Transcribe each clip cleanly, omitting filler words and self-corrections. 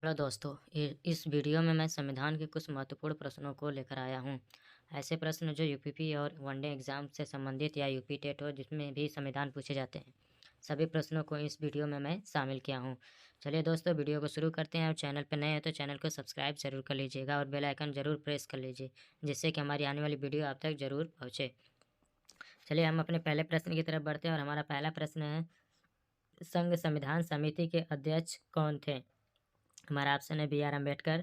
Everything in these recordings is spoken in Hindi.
हेलो दोस्तों, इस वीडियो में मैं संविधान के कुछ महत्वपूर्ण प्रश्नों को लेकर आया हूँ। ऐसे प्रश्न जो यूपीपी और वनडे एग्जाम से संबंधित या यूपी टेट हो जिसमें भी संविधान पूछे जाते हैं। सभी प्रश्नों को इस वीडियो में मैं शामिल किया हूँ। चलिए दोस्तों, वीडियो को शुरू करते हैं। और चैनल पर नए हैं तो चैनल को सब्सक्राइब जरूर कर लीजिएगा और बेल आइकन जरूर प्रेस कर लीजिए, जिससे कि हमारी आने वाली वीडियो आप तक जरूर पहुँचे। चलिए हम अपने पहले प्रश्न की तरफ बढ़ते हैं और हमारा पहला प्रश्न है, संघ संविधान समिति के अध्यक्ष कौन थे? हमारा ऑप्शन है B.R. अम्बेडकर,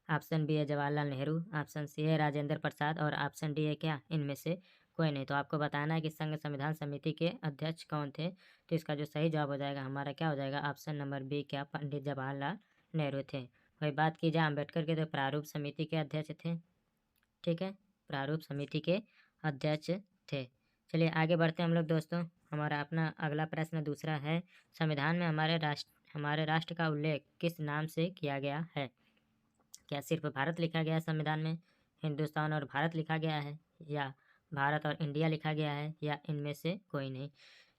ऑप्शन बी है जवाहरलाल नेहरू, ऑप्शन सी है राजेंद्र प्रसाद और ऑप्शन डी है क्या इनमें से कोई नहीं। तो आपको बताना है कि संघ संविधान समिति के अध्यक्ष कौन थे। तो इसका जो सही जवाब हो जाएगा हमारा क्या हो जाएगा, ऑप्शन नंबर बी, क्या पंडित जवाहरलाल नेहरू थे। वही बात की जाए अम्बेडकर के, तो प्रारूप समिति के अध्यक्ष थे। ठीक है, प्रारूप समिति के अध्यक्ष थे। चलिए आगे बढ़ते हैं हम लोग दोस्तों। हमारा अपना अगला प्रश्न दूसरा है, संविधान में हमारे राष्ट्र का उल्लेख किस नाम से किया गया है? क्या सिर्फ भारत लिखा गया है संविधान में, हिंदुस्तान और भारत लिखा गया है, या भारत और इंडिया लिखा गया है, या इनमें से कोई नहीं?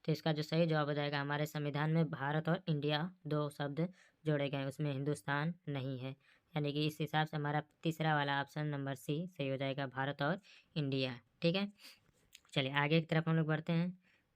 तो इसका जो सही जवाब हो जाएगा, हमारे संविधान में भारत और इंडिया दो शब्द जोड़े गए हैं, उसमें हिंदुस्तान नहीं है। यानी कि इस हिसाब से हमारा तीसरा वाला ऑप्शन नंबर सी सही हो जाएगा, भारत और इंडिया। ठीक है, चलिए आगे की तरफ हम लोग बढ़ते हैं।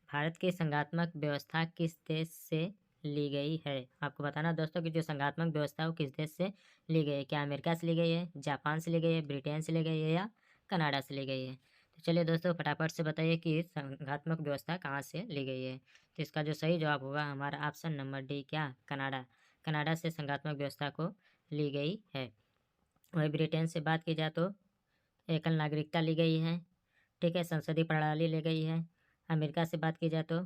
भारत की संघात्मक व्यवस्था किस देश से ली गई है? आपको बताना दोस्तों कि जो संघात्मक व्यवस्था है वो किस देश से ली गई है। क्या अमेरिका से ली गई है, जापान से ली गई है, ब्रिटेन से ली गई है, या कनाडा से ली गई है? तो चलिए दोस्तों फटाफट से बताइए कि संघात्मक व्यवस्था कहाँ से ली गई है। तो इसका जो सही जवाब होगा हमारा ऑप्शन नंबर डी, क्या कनाडा। कनाडा से संघात्मक व्यवस्था को ली गई है। वही ब्रिटेन से बात की जाए तो एकल नागरिकता ली गई है। ठीक है, संसदीय प्रणाली ली गई है। अमेरिका से बात की जाए तो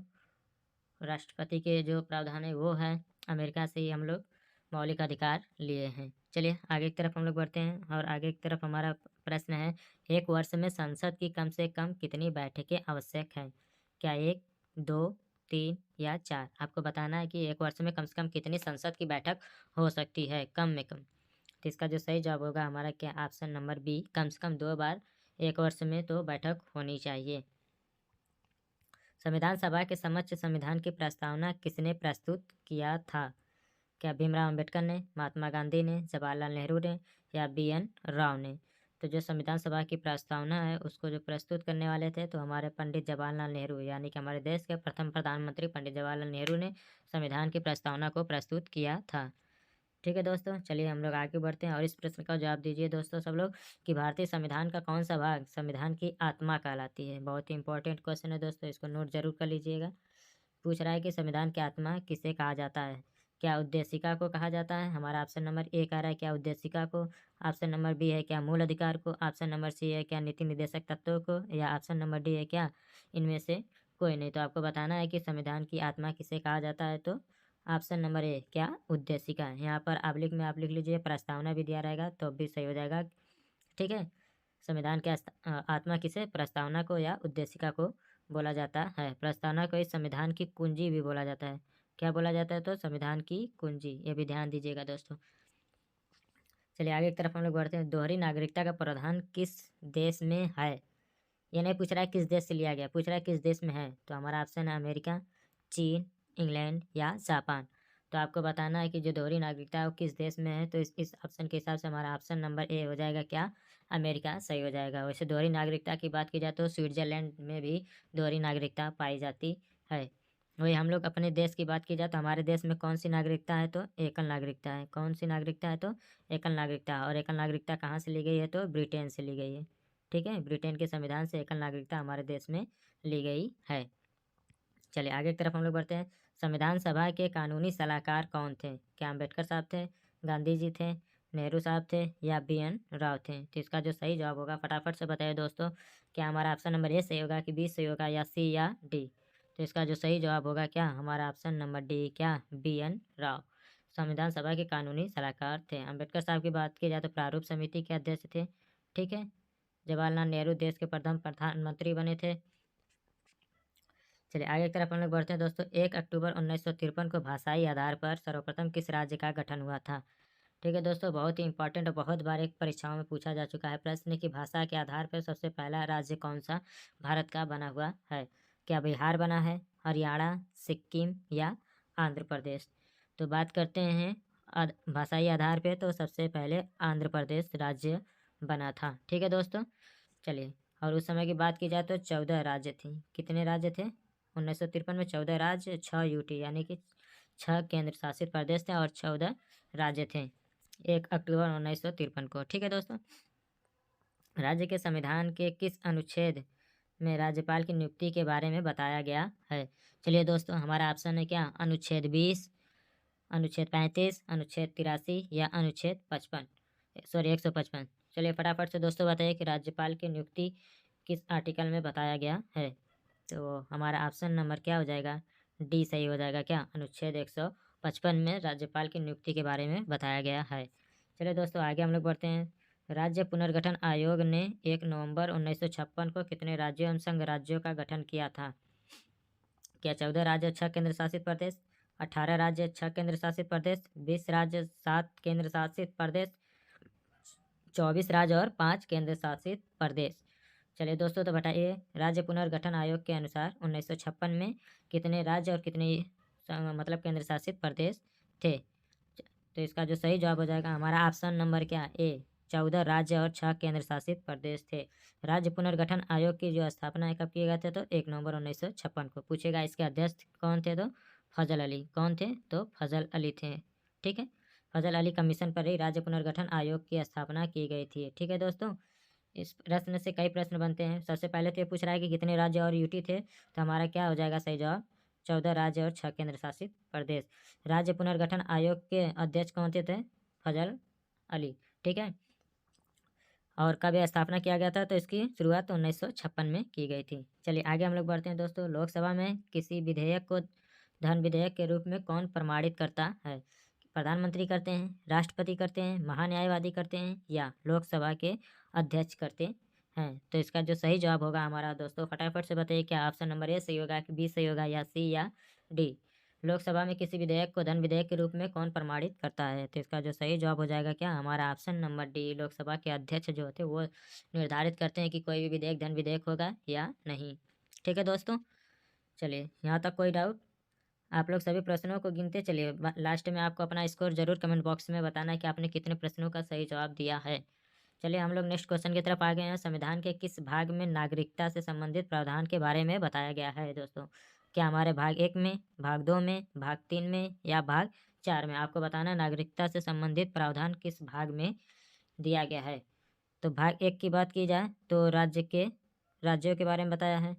राष्ट्रपति के जो प्रावधान है वो है, अमेरिका से ही हम लोग मौलिक अधिकार लिए हैं। चलिए आगे की तरफ हम लोग बढ़ते हैं और आगे की तरफ हमारा प्रश्न है, एक वर्ष में संसद की कम से कम कितनी बैठकें आवश्यक हैं? क्या एक, दो, तीन या चार? आपको बताना है कि एक वर्ष में कम से कम कितनी संसद की बैठक हो सकती है कम में कम। तो इसका जो सही जवाब होगा हमारा क्या, ऑप्शन नंबर बी, कम से कम 2 बार एक वर्ष में तो बैठक होनी चाहिए। संविधान सभा के समक्ष संविधान की प्रस्तावना किसने प्रस्तुत किया था? क्या भीमराव अंबेडकर ने, महात्मा गांधी ने, जवाहरलाल नेहरू ने, या B.N. राव ने? तो जो संविधान सभा की प्रस्तावना है उसको जो प्रस्तुत करने वाले थे तो हमारे पंडित जवाहरलाल नेहरू, यानी कि हमारे देश के प्रथम प्रधानमंत्री पंडित जवाहरलाल नेहरू ने संविधान की प्रस्तावना को प्रस्तुत किया था। ठीक है दोस्तों, चलिए हम लोग आगे बढ़ते हैं और इस प्रश्न का जवाब दीजिए दोस्तों सब लोग कि भारतीय संविधान का कौन सा भाग संविधान की आत्मा कहलाती है। बहुत ही इंपॉर्टेंट क्वेश्चन है दोस्तों, इसको नोट जरूर कर लीजिएगा। पूछ रहा है कि संविधान की आत्मा किसे कहा जाता है? क्या उद्देशिका को कहा जाता है? हमारा ऑप्शन नंबर ए कह रहा है क्या उद्देशिका को, ऑप्शन नंबर बी है क्या मूल अधिकार को, ऑप्शन नंबर सी है क्या नीति निर्देशक तत्वों को, या ऑप्शन नंबर डी है क्या इनमें से कोई नहीं। तो आपको बताना है कि संविधान की आत्मा किसे कहा जाता है। तो ऑप्शन नंबर ए, क्या उद्देशिका। यहाँ पर आबलिक में आप लिख लीजिए, प्रस्तावना भी दिया रहेगा तो भी सही हो जाएगा। ठीक है, संविधान के आत्मा किसे, प्रस्तावना को या उद्देशिका को बोला जाता है। प्रस्तावना को इस संविधान की कुंजी भी बोला जाता है। क्या बोला जाता है? तो संविधान की कुंजी, ये भी ध्यान दीजिएगा दोस्तों। चलिए आगे की तरफ हम लोग बढ़ते हैं। दोहरी नागरिकता का प्रावधान किस देश में है? ये नहीं पूछ रहा है किस देश से लिया गया, पूछ रहा है किस देश में है। तो हमारा ऑप्शन है अमेरिका, चीन, इंग्लैंड या जापान। तो आपको बताना है कि जो दोहरी नागरिकता है वो किस देश में है। तो इस ऑप्शन के हिसाब से हमारा ऑप्शन नंबर ए हो जाएगा, क्या अमेरिका सही हो जाएगा। वैसे दोहरी नागरिकता की बात की जाए तो स्विट्जरलैंड में भी दोहरी नागरिकता पाई जाती है। वही हम लोग अपने देश की बात की जाए तो हमारे देश में कौन सी नागरिकता है? तो एकल नागरिकता है। कौन सी नागरिकता है? तो एकल नागरिकता। और एकल नागरिकता कहाँ से ली गई है? तो ब्रिटेन से ली गई है। ठीक है, ब्रिटेन के संविधान से एकल नागरिकता हमारे देश में ली गई है। चलिए आगे की तरफ हम लोग बढ़ते हैं। संविधान सभा के कानूनी सलाहकार कौन थे? क्या अम्बेडकर साहब थे, गांधी जी थे, नेहरू साहब थे, या B.N. राव थे? तो इसका जो सही जवाब होगा फटाफट से बताइए दोस्तों। क्या हमारा ऑप्शन नंबर ए सही होगा, कि बी सही होगा, या सी या डी? तो इसका जो सही जवाब होगा क्या हमारा ऑप्शन नंबर डी, क्या B.N. राव संविधान सभा के कानूनी सलाहकार थे। अम्बेडकर साहब की बात की जाए तो प्रारूप समिति के अध्यक्ष थे। ठीक है, जवाहरलाल नेहरू देश के प्रथम प्रधानमंत्री बने थे। चलिए आगे की तरफ हम लोग बढ़ते हैं दोस्तों। 1 अक्टूबर 1953 को भाषाई आधार पर सर्वप्रथम किस राज्य का गठन हुआ था? ठीक है दोस्तों, बहुत ही इंपॉर्टेंट और बहुत बार एक परीक्षाओं में पूछा जा चुका है प्रश्न कि भाषा के आधार पर सबसे पहला राज्य कौन सा भारत का बना हुआ है? क्या बिहार बना है, हरियाणा, सिक्किम या आंध्र प्रदेश? तो बात करते हैं भाषाई आधार पे तो सबसे पहले आंध्र प्रदेश राज्य बना था। ठीक है दोस्तों, चलिए। और उस समय की बात की जाए तो 14 राज्य थी। कितने राज्य थे 1953 में? 14 राज्य, 6 यूटी, यानी कि 6 केंद्र शासित प्रदेश थे और 14 राज्य थे 1 अक्टूबर 1953 को। ठीक है दोस्तों, राज्य के संविधान के किस अनुच्छेद में राज्यपाल की नियुक्ति के बारे में बताया गया है? चलिए दोस्तों, हमारा ऑप्शन है क्या? अनुच्छेद 20, अनुच्छेद 35, अनुच्छेद 83 या अनुच्छेद 55, सॉरी 155। चलिए फटाफट से दोस्तों बताइए कि राज्यपाल की नियुक्ति किस आर्टिकल में बताया गया है। तो हमारा ऑप्शन नंबर क्या हो जाएगा? डी सही हो जाएगा क्या? अनुच्छेद 155 में राज्यपाल की नियुक्ति के बारे में बताया गया है। चलिए दोस्तों, आगे हम लोग बढ़ते हैं। राज्य पुनर्गठन आयोग ने 1 नवंबर 1956 को कितने राज्यों एवं संघ राज्यों का गठन किया था? क्या 14 राज्य, 6 केंद्र शासित प्रदेश, 18 राज्य, 6 केंद्र शासित प्रदेश, 20 राज्य, 7 केंद्र शासित प्रदेश, 24 राज्य और 5 केंद्र शासित प्रदेश? चलिए दोस्तों, तो बताइए राज्य पुनर्गठन आयोग के अनुसार 1956 में कितने राज्य और कितने मतलब केंद्र शासित प्रदेश थे? तो इसका जो सही जवाब हो जाएगा हमारा ऑप्शन नंबर क्या? ए, 14 राज्य और 6 केंद्र शासित प्रदेश थे। राज्य पुनर्गठन आयोग की जो स्थापना कब किए गए थे? तो 1 नवंबर 1956 को। पूछेगा इसके अध्यक्ष कौन थे? तो फजल अली। कौन थे? तो फजल अली थे। ठीक है, फजल अली कमीशन पर ही राज्य पुनर्गठन आयोग की स्थापना की गई थी। ठीक है दोस्तों, इस प्रश्न से कई प्रश्न बनते हैं। सबसे पहले तो ये पूछ रहा है कि कितने राज्य और यूटी थे, तो हमारा क्या हो जाएगा सही जवाब? 14 राज्य और 6 केंद्र शासित प्रदेश। राज्य पुनर्गठन आयोग के अध्यक्ष कौन थे? फजल अली। ठीक है, और कब यह स्थापना किया गया था? तो इसकी शुरुआत 1956 में की गई थी। चलिए आगे हम लोग बढ़ते हैं दोस्तों। लोकसभा में किसी विधेयक को धन विधेयक के रूप में कौन प्रमाणित करता है? प्रधानमंत्री करते हैं, राष्ट्रपति करते हैं, महान्यायवादी करते हैं या लोकसभा के अध्यक्ष करते हैं? तो इसका जो सही जवाब होगा हमारा दोस्तों, फटाफट से बताइए क्या ऑप्शन नंबर ए सही होगा कि बी सही होगा या सी या डी? लोकसभा में किसी विधेयक को धन विधेयक के रूप में कौन प्रमाणित करता है? तो इसका जो सही जवाब हो जाएगा क्या? हमारा ऑप्शन नंबर डी, लोकसभा के अध्यक्ष जो होते हैं वो निर्धारित करते हैं कि कोई भी विधेयक धन विधेयक होगा या नहीं। ठीक है दोस्तों, चलिए यहाँ तक कोई डाउट? आप लोग सभी प्रश्नों को गिनते चलिए। लास्ट में आपको अपना स्कोर जरूर कमेंट बॉक्स में बताना है कि आपने कितने प्रश्नों का सही जवाब दिया है। चलिए हम लोग नेक्स्ट क्वेश्चन की तरफ आ गए हैं। संविधान के किस भाग में नागरिकता से संबंधित प्रावधान के बारे में बताया गया है दोस्तों? क्या हमारे भाग 1 में, भाग 2 में, भाग 3 में या भाग 4 में? आपको बताना है नागरिकता से संबंधित प्रावधान किस भाग में दिया गया है। तो भाग 1 की बात की जाए तो राज्यों के बारे में बताया है।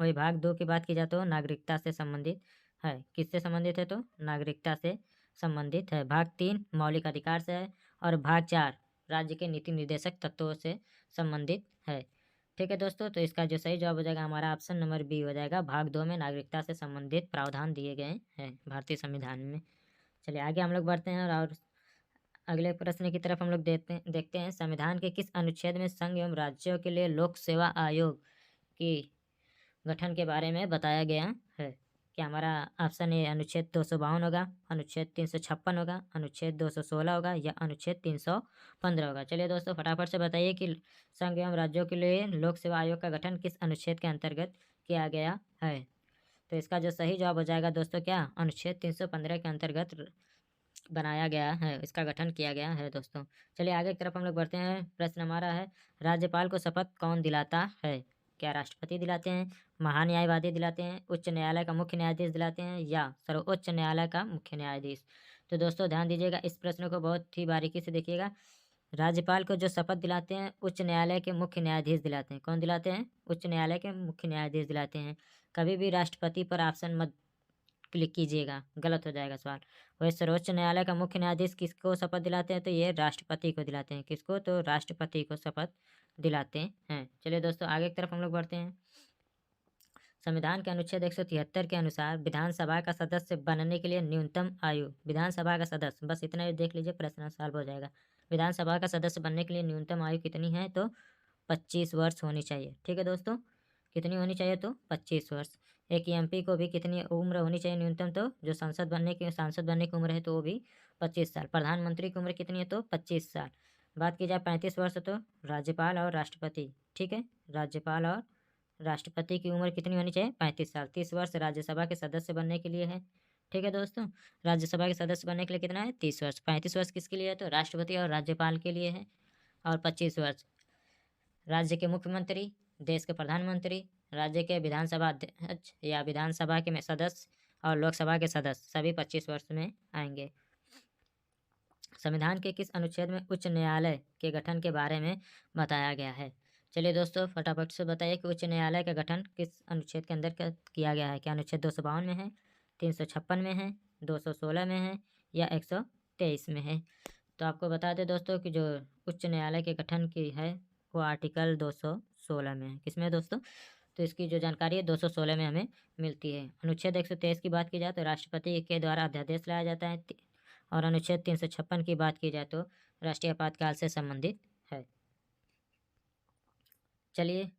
वही भाग 2 की बात की जाए तो नागरिकता से संबंधित है। किससे संबंधित है? तो नागरिकता से संबंधित है। भाग 3 मौलिक अधिकार से है और भाग 4 राज्य के नीति निर्देशक तत्वों से संबंधित है। ठीक है दोस्तों, तो इसका जो सही जवाब हो जाएगा हमारा ऑप्शन नंबर बी हो जाएगा। भाग 2 में नागरिकता से संबंधित प्रावधान दिए गए हैं भारतीय संविधान में। चलिए आगे हम लोग बढ़ते हैं और अगले प्रश्न की तरफ हम लोग देखते हैं। संविधान के किस अनुच्छेद में संघ एवं राज्यों के लिए लोक सेवा आयोग की गठन के बारे में बताया गया है? क्या हमारा ऑप्शन ए अनुच्छेद 252 होगा, अनुच्छेद 356 होगा, अनुच्छेद 216 होगा या अनुच्छेद 315 होगा? चलिए दोस्तों फटाफट से बताइए कि संघ एवं राज्यों के लिए लोक सेवा आयोग का गठन किस अनुच्छेद के अंतर्गत किया गया है? तो इसका जो सही जवाब हो जाएगा दोस्तों क्या? अनुच्छेद 315 के अंतर्गत बनाया गया है, इसका गठन किया गया है दोस्तों। चलिए आगे की तरफ हम लोग बढ़ते हैं। प्रश्न हमारा है राज्यपाल को शपथ कौन दिलाता है? क्या राष्ट्रपति दिलाते हैं, महान्यायवादी दिलाते हैं, उच्च न्यायालय का मुख्य न्यायाधीश दिलाते हैं या सर्वोच्च न्यायालय का मुख्य न्यायाधीश? तो दोस्तों ध्यान दीजिएगा, इस प्रश्न को बहुत ही बारीकी से देखिएगा। राज्यपाल को जो शपथ दिलाते हैं उच्च न्यायालय के मुख्य न्यायाधीश दिलाते हैं। कौन दिलाते हैं? उच्च न्यायालय के मुख्य न्यायाधीश दिलाते हैं। कभी भी राष्ट्रपति पर ऑप्शन मत क्लिक कीजिएगा, गलत हो जाएगा सवाल। वही सर्वोच्च न्यायालय का मुख्य न्यायाधीश किसको शपथ दिलाते हैं? तो ये राष्ट्रपति को दिलाते हैं। किसको? तो राष्ट्रपति को शपथ दिलाते हैं। चलिए दोस्तों आगे की तरफ हम लोग बढ़ते हैं। संविधान के अनुच्छेद 173 के अनुसार विधानसभा का सदस्य बनने के लिए न्यूनतम आयु, विधानसभा का सदस्य, बस इतना ही देख लीजिए प्रश्न सॉल्व हो जाएगा। विधानसभा का सदस्य बनने के लिए न्यूनतम आयु कितनी है? तो 25 वर्ष होनी चाहिए। ठीक है दोस्तों, कितनी होनी चाहिए? तो 25 वर्ष। एक एमपी को भी कितनी उम्र होनी चाहिए न्यूनतम? तो जो सांसद बनने की उम्र है तो वो भी 25 साल। प्रधानमंत्री की उम्र कितनी है? तो 25 साल। बात की जाए 35 वर्ष तो राज्यपाल और राष्ट्रपति। ठीक है, राज्यपाल और राष्ट्रपति की उम्र कितनी होनी चाहिए? 35 साल। 30 वर्ष राज्यसभा के सदस्य बनने के लिए है। ठीक है दोस्तों। राज्यसभा के सदस्य बनने के लिए कितना है? 30 वर्ष। 35 वर्ष किसके लिए है? तो राष्ट्रपति और राज्यपाल के लिए है। और 25 वर्ष राज्य के मुख्यमंत्री, देश के प्रधानमंत्री, राज्य के विधानसभा अध्यक्ष या विधानसभा के सदस्य और लोकसभा के सदस्य सभी 25 वर्ष में आएंगे। संविधान के किस अनुच्छेद में उच्च न्यायालय के गठन के बारे में बताया गया है? चलिए दोस्तों फटाफट से बताइए कि उच्च न्यायालय का गठन किस अनुच्छेद के अंदर किया गया है? क्या अनुच्छेद 252 में है, 356 में है, 216 में है या 123 में है? तो आपको बता दें दोस्तों कि जो उच्च न्यायालय के गठन की है वो आर्टिकल 216 में है। किसमें दोस्तों? तो इसकी जो जानकारी है 216 में हमें मिलती है। अनुच्छेद 123 की बात की जाए तो राष्ट्रपति के द्वारा अध्यादेश लाया जाता है और अनुच्छेद 356 की बात की जाए तो राष्ट्रीय आपातकाल से संबंधित है। चलिए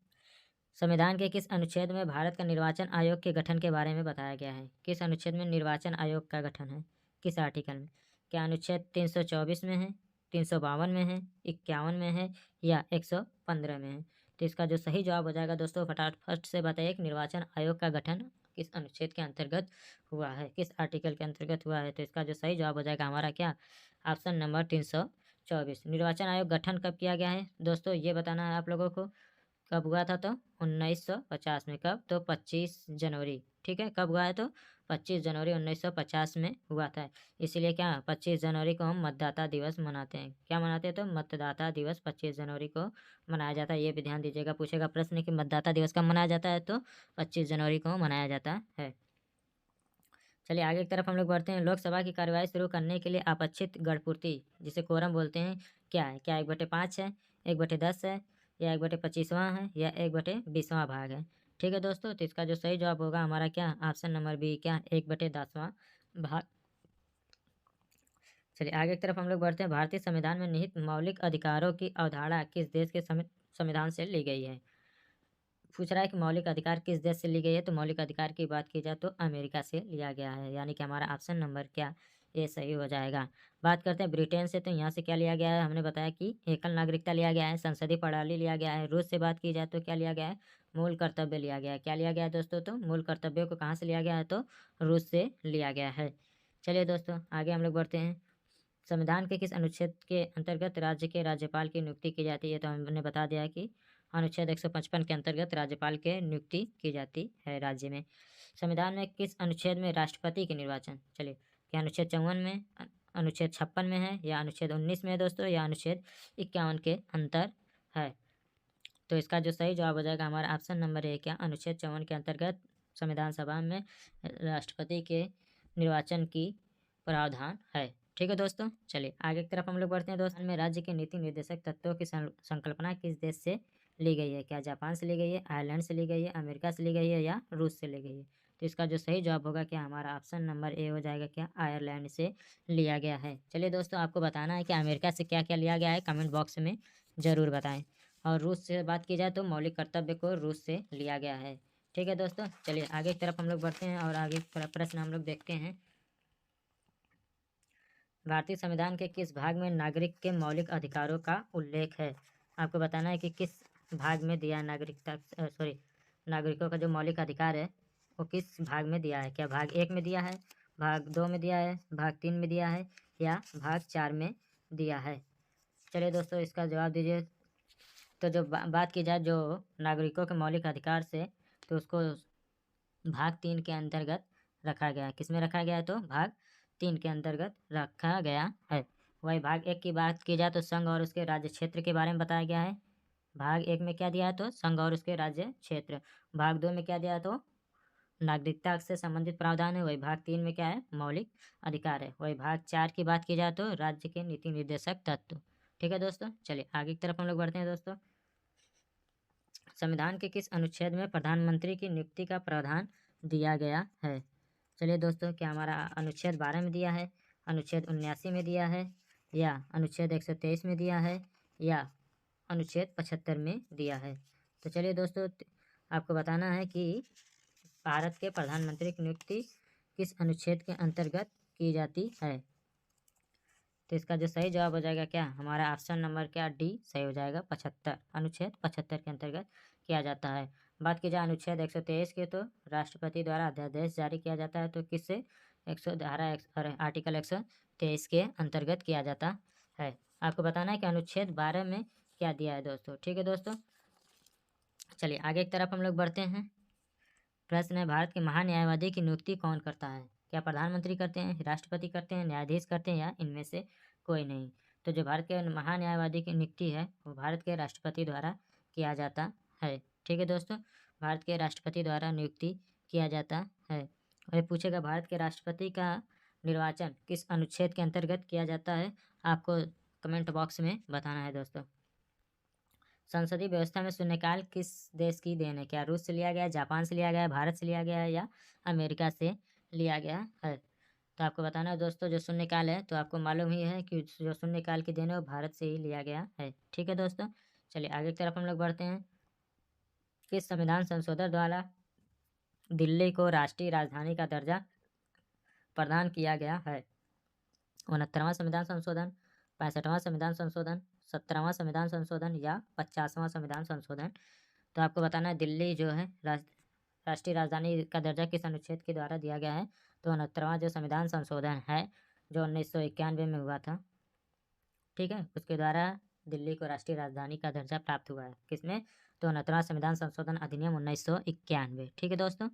संविधान के किस अनुच्छेद में भारत का निर्वाचन आयोग के गठन के बारे में बताया गया है? किस अनुच्छेद में निर्वाचन आयोग का गठन है? किस आर्टिकल में? क्या अनुच्छेद 324 में है, 352 में है, 51 में है या 115 में है? तो इसका जो सही जवाब हो जाएगा दोस्तों फटाफट से बताइए कि निर्वाचन आयोग का गठन किस अनुच्छेद के अंतर्गत हुआ है, किस आर्टिकल के अंतर्गत हुआ है? तो इसका जो सही जवाब हो जाएगा हमारा क्या? Option number 324। निर्वाचन आयोग गठन कब किया गया है दोस्तों? ये बताना है आप लोगों को। कब हुआ था? तो 1950 में। कब? तो 25 जनवरी। ठीक है, कब हुआ है? तो 25 जनवरी 1950 में हुआ था। इसीलिए क्या 25 जनवरी को हम मतदाता दिवस मनाते हैं। क्या मनाते हैं? तो मतदाता दिवस 25 जनवरी को मनाया जाता है। ये भी ध्यान दीजिएगा, पूछेगा प्रश्न कि मतदाता दिवस कब मनाया जाता है? तो 25 जनवरी को मनाया जाता है। चलिए आगे की तरफ हम लोग बढ़ते हैं। लोकसभा की कार्यवाही शुरू करने के लिए आपाक्षिक गणपूर्ति जिसे कोरम बोलते हैं क्या है? क्या 1/5 है, 1/10 है या 1/25वां है या 1/20वां भाग है? ठीक है दोस्तों, तो इसका जो सही जवाब होगा हमारा क्या? ऑप्शन नंबर बी क्या? 1/10वां भाग। चलिए आगे की तरफ हम लोग बढ़ते हैं। भारतीय संविधान में निहित मौलिक अधिकारों की अवधारणा किस देश के संविधान से ली गई है? पूछ रहा है कि मौलिक अधिकार किस देश से ली गई है? तो मौलिक अधिकार की बात की जाए तो अमेरिका से लिया गया है, यानी कि हमारा ऑप्शन नंबर क्या? ये सही हो जाएगा। बात करते हैं ब्रिटेन से, तो यहाँ से क्या लिया गया है? हमने बताया कि एकल नागरिकता लिया गया है, संसदीय प्रणाली लिया गया है। रूस से बात की जाए तो क्या लिया गया है? मूल कर्तव्य लिया गया है। क्या लिया गया है दोस्तों? तो मूल कर्तव्यों को कहाँ से लिया गया है? तो रूस से लिया गया है। चलिए दोस्तों आगे हम लोग बढ़ते हैं। संविधान के किस अनुच्छेद के अंतर्गत राज्य के राज्यपाल की नियुक्ति की जाती है? तो हमने बता दिया कि अनुच्छेद 155 के अंतर्गत राज्यपाल के नियुक्ति की जाती है राज्य में। संविधान में किस अनुच्छेद में राष्ट्रपति के निर्वाचन? चलिए क्या अनुच्छेद 54 में, अनुच्छेद 56 में है या अनुच्छेद 19 में है दोस्तों या अनुच्छेद 51 के अंतर है? तो इसका जो सही जवाब हो जाएगा हमारा ऑप्शन नंबर ए क्या? अनुच्छेद 54 के अंतर्गत संविधान सभा में राष्ट्रपति के निर्वाचन की प्रावधान है। ठीक है दोस्तों, चलिए आगे की तरफ हम लोग बढ़ते हैं। दोस्तों में राज्य के नीति निर्देशक तत्वों की संकल्पना किस देश से ली गई है? क्या जापान से ली गई है, आयरलैंड से ली गई है, अमेरिका से ली गई है या रूस से ली गई है? तो इसका जो सही जवाब होगा क्या? हमारा ऑप्शन नंबर ए हो जाएगा क्या? आयरलैंड से लिया गया है। चलिए दोस्तों आपको बताना है कि अमेरिका से क्या क्या लिया गया है, कमेंट बॉक्स में ज़रूर बताएं। और रूस से बात की जाए तो मौलिक कर्तव्य को रूस से लिया गया है। ठीक है दोस्तों, चलिए आगे की तरफ हम लोग बढ़ते हैं और आगे प्रश्न हम लोग देखते हैं। भारतीय संविधान के किस भाग में नागरिक के मौलिक अधिकारों का उल्लेख है? आपको बताना है कि किस भाग में दिया है नागरिकों का जो मौलिक अधिकार है वो किस भाग में दिया है? क्या भाग 1 में दिया है, भाग 2 में दिया है, भाग 3 में दिया है या भाग 4 में दिया है? चलिए दोस्तों इसका जवाब दीजिए। तो जो बात की जाए जो नागरिकों के मौलिक अधिकार से, तो उसको भाग 3 के अंतर्गत रखा गया है। किसमें रखा गया है? तो भाग 3 के अंतर्गत रखा गया है। वही भाग 1 की बात की जाए तो संघ और उसके राज्य क्षेत्र के बारे में बताया गया है। भाग 1 में क्या दिया है? तो संघ और उसके राज्य क्षेत्र। भाग 2 में क्या दिया है? तो नागरिकता से संबंधित प्रावधान है। वही भाग 3 में क्या है? मौलिक अधिकार है। वही भाग 4 की बात की जाए तो राज्य के नीति निर्देशक तत्व। ठीक है दोस्तों, चलिए आगे की तरफ हम लोग बढ़ते हैं। दोस्तों संविधान के किस अनुच्छेद में प्रधानमंत्री की नियुक्ति का प्रावधान दिया गया है? चलिए दोस्तों क्या हमारा अनुच्छेद 12 में दिया है, अनुच्छेद 79 में दिया है या अनुच्छेद 123 में दिया है या अनुच्छेद 75 में दिया है? तो चलिए दोस्तों आपको बताना है कि भारत के प्रधानमंत्री की नियुक्ति किस अनुच्छेद के अंतर्गत की जाती है? तो इसका जो सही जवाब हो जाएगा क्या? हमारा ऑप्शन नंबर क्या? डी सही हो जाएगा। 75, अनुच्छेद 75 के अंतर्गत किया जाता है। बात की जाए अनुच्छेद 123 की तो राष्ट्रपति द्वारा अध्यादेश जारी किया जाता है। तो किससे? आर्टिकल 123 के अंतर्गत किया जाता है। आपको बताना है कि अनुच्छेद 12 में क्या दिया है दोस्तों। ठीक है दोस्तों, चलिए आगे की तरफ हम लोग बढ़ते हैं। प्रश्न है, भारत के महान न्यायवादी की नियुक्ति कौन करता है? क्या प्रधानमंत्री करते हैं, राष्ट्रपति करते हैं, न्यायाधीश करते हैं या इनमें से कोई नहीं? तो जो भारत के महान न्यायवादी की नियुक्ति है वो भारत के राष्ट्रपति द्वारा किया जाता है। ठीक है दोस्तों, भारत के राष्ट्रपति द्वारा नियुक्ति किया जाता है। और ये पूछेगा भारत के राष्ट्रपति का निर्वाचन किस अनुच्छेद के अंतर्गत किया जाता है, आपको कमेंट बॉक्स में बताना है दोस्तों। संसदीय व्यवस्था में शून्यकाल किस देश की देन है? क्या रूस से लिया गया है, जापान से लिया गया है, भारत से लिया गया है या अमेरिका से लिया गया है? तो आपको बताना है दोस्तों, जो शून्यकाल है तो आपको मालूम ही है कि जो शून्यकाल की देन है वो भारत से ही लिया गया है। ठीक है दोस्तों, चलिए आगे की तरफ हम लोग बढ़ते हैं। किस संविधान संशोधन द्वारा दिल्ली को राष्ट्रीय राजधानी का दर्जा प्रदान किया गया है? 69वां संविधान संशोधन, 65वां संविधान संशोधन, 17वां संविधान संशोधन या 50वां संविधान संशोधन? तो आपको बताना है दिल्ली जो है राष्ट्रीय राजधानी का दर्जा किस अनुच्छेद के द्वारा दिया गया है? तो 69वां जो संविधान संशोधन है जो 1991 में हुआ था, ठीक है, उसके द्वारा दिल्ली को राष्ट्रीय राजधानी का दर्जा प्राप्त हुआ है। किसमें? तो 69वां संविधान संशोधन अधिनियम 1991। ठीक है दोस्तों।